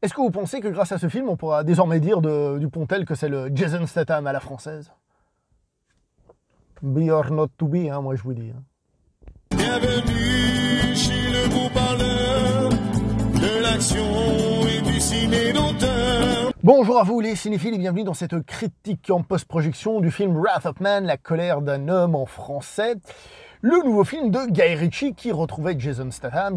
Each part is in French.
Est-ce que vous pensez que grâce à ce film, on pourra désormais dire du Pontel que c'est le Jason Statham à la française? Be or not to be, hein, moi je vous dis. Bienvenue chez le beau parleur de l'action et du ciné d'auteur. Bonjour à vous les cinéphiles et bienvenue dans cette critique en post-projection du film Wrath of Man, la colère d'un homme en français. Le nouveau film de Guy Ritchie qui retrouvait Jason Statham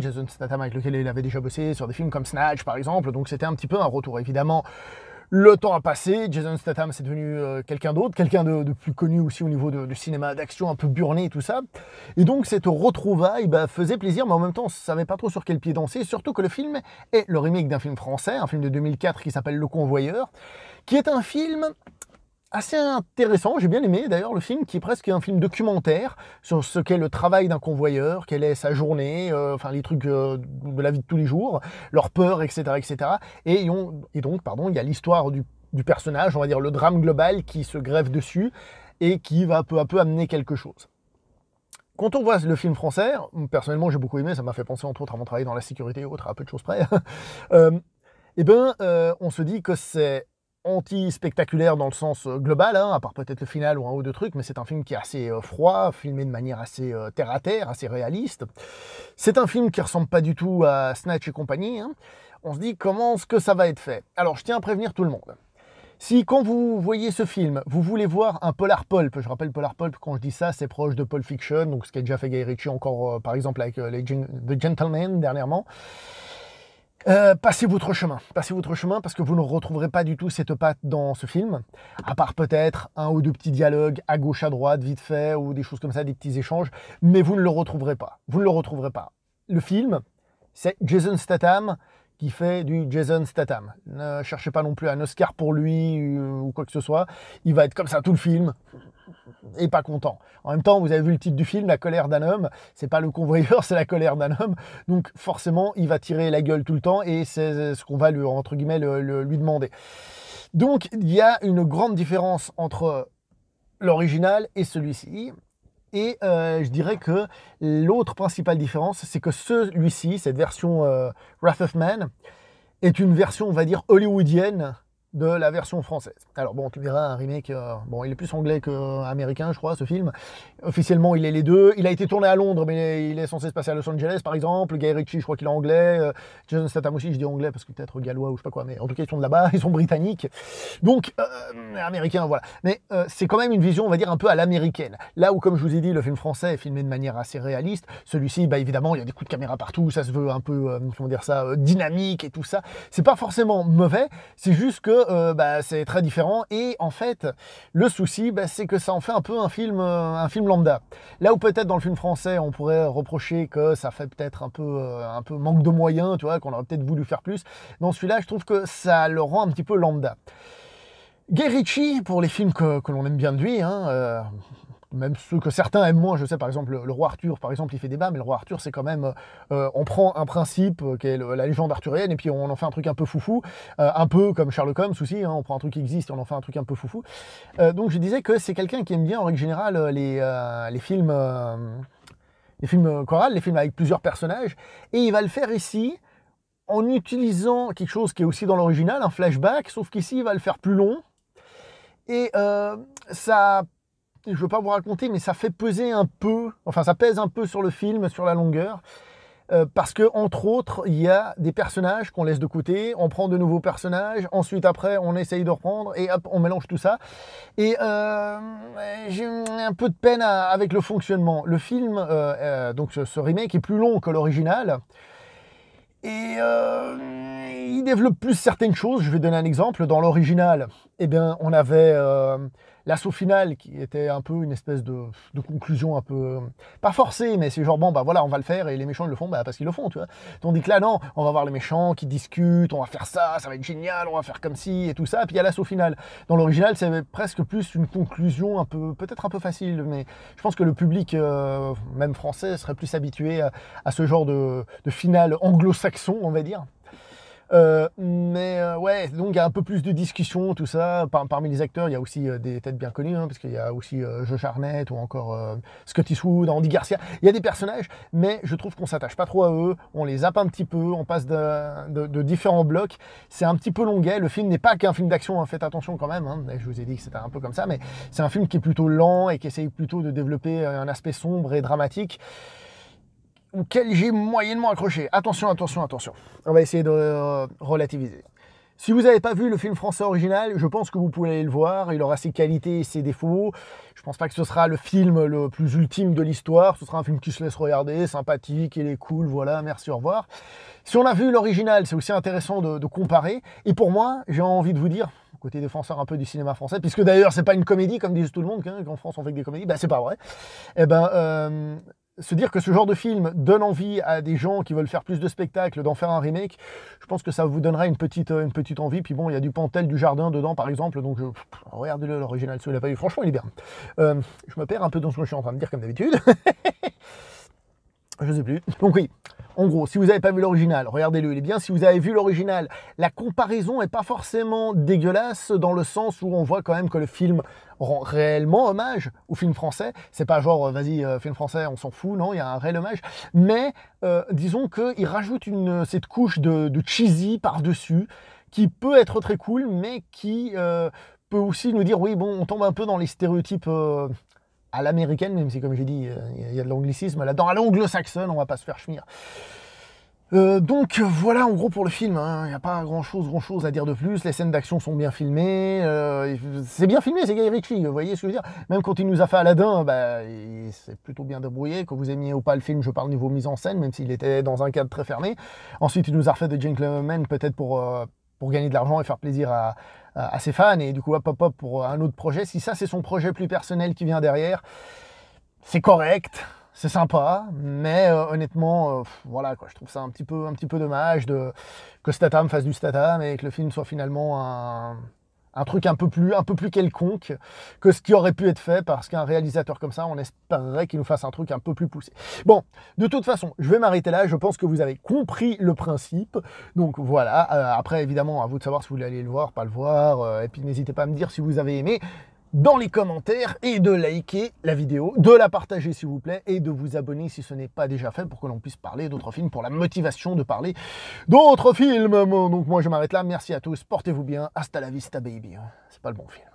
avec lequel il avait déjà bossé sur des films comme Snatch par exemple, donc c'était un petit peu un retour. Évidemment, le temps a passé, Jason Statham c'est devenu quelqu'un d'autre, quelqu'un de plus connu aussi au niveau du cinéma d'action, un peu burné et tout ça. Et donc cette retrouvaille faisait plaisir, mais en même temps on ne savait pas trop sur quel pied danser, surtout que le film est le remake d'un film français, un film de 2004 qui s'appelle Le Convoyeur, qui est un film assez intéressant, j'ai bien aimé d'ailleurs le film, qui est presque un film documentaire sur ce qu'est le travail d'un convoyeur, quelle est sa journée, enfin les trucs de la vie de tous les jours, leurs peurs, etc. etc. Et donc, il y a l'histoire du personnage, on va dire le drame global qui se greffe dessus et qui va peu à peu amener quelque chose. Quand on voit le film français, personnellement j'ai beaucoup aimé, ça m'a fait penser entre autres à mon travail dans la sécurité et autres, à peu de choses près, on se dit que c'est anti-spectaculaire dans le sens global, hein, à part peut-être le final ou un ou deux trucs, mais c'est un film qui est assez froid, filmé de manière assez terre-à-terre, assez réaliste. C'est un film qui ressemble pas du tout à Snatch et compagnie. Hein. On se dit comment est-ce que ça va être fait. Alors je tiens à prévenir tout le monde. Si quand vous voyez ce film, vous voulez voir un polar pulp, je rappelle polar pulp quand je dis ça, c'est proche de Pulp Fiction, donc ce qu'a déjà fait Guy Ritchie encore par exemple avec The Gentleman dernièrement, passez votre chemin parce que vous ne retrouverez pas du tout cette patte dans ce film, à part peut-être un ou deux petits dialogues à gauche à droite vite fait ou des choses comme ça, des petits échanges, mais vous ne le retrouverez pas. Le film, c'est Jason Statham qui fait du Jason Statham. Ne cherchez pas non plus un Oscar pour lui ou quoi que ce soit. Il va être comme ça tout le film et pas content. En même temps, vous avez vu le titre du film, La colère d'un homme. C'est pas le convoyeur, c'est la colère d'un homme. Donc forcément, il va tirer la gueule tout le temps et c'est ce qu'on va lui, entre guillemets, lui demander. Donc il y a une grande différence entre l'original et celui-ci. Et je dirais que l'autre principale différence, c'est que celui-ci, cette version Wrath of Man, est une version, on va dire, hollywoodienne de la version française. Alors bon, tu verras un remake, bon, il est plus anglais qu'américain, je crois, ce film. Officiellement, il est les deux. Il a été tourné à Londres, mais il est censé se passer à Los Angeles, par exemple. Guy Ritchie, je crois qu'il est anglais. Jason Statham aussi, je dis anglais parce que peut-être gallois ou je sais pas quoi, mais en tout cas, ils sont de là-bas, ils sont britanniques. Donc, américains, voilà. Mais c'est quand même une vision, on va dire, un peu à l'américaine. Là où, comme je vous ai dit, le film français est filmé de manière assez réaliste, celui-ci, évidemment, il y a des coups de caméra partout, ça se veut un peu, comment dire ça, dynamique et tout ça. C'est pas forcément mauvais, c'est juste que c'est très différent et en fait le souci c'est que ça en fait un peu un film lambda. Là où peut-être dans le film français on pourrait reprocher que ça fait peut-être un peu manque de moyens, tu vois, qu'on aurait peut-être voulu faire plus. Dans celui-là je trouve que ça le rend un petit peu lambda. Guy Ritchie, pour les films que l'on aime bien de lui, hein, même ceux que certains aiment moins, je sais par exemple le roi Arthur par exemple il fait débat, mais le roi Arthur c'est quand même on prend un principe qui est la légende arthurienne et puis on en fait un truc un peu foufou, un peu comme Sherlock Holmes aussi, hein, on prend un truc qui existe et on en fait un truc un peu foufou. Donc je disais que c'est quelqu'un qui aime bien en règle générale les films chorales, les films avec plusieurs personnages, et il va le faire ici en utilisant quelque chose qui est aussi dans l'original, un flashback, sauf qu'ici il va le faire plus long et ça, je ne veux pas vous raconter, mais ça fait peser un peu, enfin ça pèse un peu sur le film, sur la longueur, parce que entre autres, il y a des personnages qu'on laisse de côté, on prend de nouveaux personnages, ensuite après on essaye de reprendre, et hop, on mélange tout ça. Et j'ai un peu de peine avec le fonctionnement. Le film, donc ce remake est plus long que l'original, et il développe plus certaines choses. Je vais donner un exemple. Dans l'original, on avait l'assaut final qui était un peu une espèce de conclusion un peu, pas forcée, mais c'est genre bon voilà, on va le faire et les méchants ils le font parce qu'ils le font, tu vois. Tandis que là non, on va voir les méchants qui discutent, on va faire ça va être génial, on va faire comme ci et tout ça, et puis il y a l'assaut final. Dans l'original c'est presque plus une conclusion un peu, peut-être un peu facile, mais je pense que le public même français serait plus habitué à ce genre de finale anglo-saxon, on va dire. Ouais, donc il y a un peu plus de discussion, tout ça. Parmi les acteurs, il y a aussi des têtes bien connues, hein, parce qu'il y a aussi Josh Hartnett ou encore Scott Eastwood, Andy Garcia. Il y a des personnages, mais je trouve qu'on s'attache pas trop à eux. On les zappe un petit peu, on passe de différents blocs. C'est un petit peu longuet. Le film n'est pas qu'un film d'action, hein, faites attention quand même. Hein. Je vous ai dit que c'était un peu comme ça, mais c'est un film qui est plutôt lent et qui essaye plutôt de développer un aspect sombre et dramatique, auquel j'ai moyennement accroché. Attention, attention, attention. On va essayer de relativiser. Si vous n'avez pas vu le film français original, je pense que vous pouvez aller le voir. Il aura ses qualités et ses défauts. Je pense pas que ce sera le film le plus ultime de l'histoire. Ce sera un film qui se laisse regarder, sympathique, il est cool, voilà, merci, au revoir. Si on a vu l'original, c'est aussi intéressant de comparer. Et pour moi, j'ai envie de vous dire, côté défenseur un peu du cinéma français, puisque d'ailleurs c'est pas une comédie comme disent tout le monde, qu'en France on fait que des comédies, ben c'est pas vrai. Eh ben, se dire que ce genre de film donne envie à des gens qui veulent faire plus de spectacles d'en faire un remake, je pense que ça vous donnera une petite envie. Puis bon, il y a du Pantel du Jardin dedans par exemple, donc regardez-le, l'original si vous l'avez pas vu, franchement il est bien. Je me perds un peu dans ce que je suis en train de dire comme d'habitude. Je sais plus. Donc oui, en gros, si vous n'avez pas vu l'original, regardez-le, il est bien. Si vous avez vu l'original, la comparaison n'est pas forcément dégueulasse dans le sens où on voit quand même que le film rend réellement hommage au film français. C'est pas genre, vas-y, film français, on s'en fout, non, il y a un réel hommage. Mais disons qu'il rajoute cette couche de cheesy par-dessus qui peut être très cool, mais qui peut aussi nous dire, oui, bon, on tombe un peu dans les stéréotypes à l'américaine, même si, comme j'ai dit, il y a de l'anglicisme là-dedans. À l'anglo-saxonne, on va pas se faire chemir. Donc voilà en gros pour le film, hein. Il n'y a pas grand chose à dire de plus. Les scènes d'action sont bien filmées, c'est bien filmé, c'est Guy Ritchie, vous voyez ce que je veux dire. Même quand il nous a fait Aladdin, bah, il s'est plutôt bien débrouillé. Que vous aimiez ou pas le film, je parle niveau mise en scène, même s'il était dans un cadre très fermé. Ensuite il nous a refait The Gentleman, peut-être pour gagner de l'argent et faire plaisir à ses fans, et du coup hop pour un autre projet. Si ça c'est son projet plus personnel qui vient derrière, c'est correct. C'est sympa, mais honnêtement, voilà quoi, je trouve ça un petit peu dommage que Statham fasse du Statham et que le film soit finalement un truc un peu plus quelconque que ce qui aurait pu être fait, parce qu'un réalisateur comme ça, on espérerait qu'il nous fasse un truc un peu plus poussé. Bon, de toute façon, je vais m'arrêter là. Je pense que vous avez compris le principe. Donc voilà, après évidemment, à vous de savoir si vous voulez aller le voir, pas le voir, et puis n'hésitez pas à me dire si vous avez aimé dans les commentaires, et de liker la vidéo, de la partager s'il vous plaît, et de vous abonner si ce n'est pas déjà fait, pour que l'on puisse parler d'autres films, pour la motivation de parler d'autres films. Donc moi je m'arrête là, merci à tous, portez-vous bien, hasta la vista baby. C'est pas le bon film.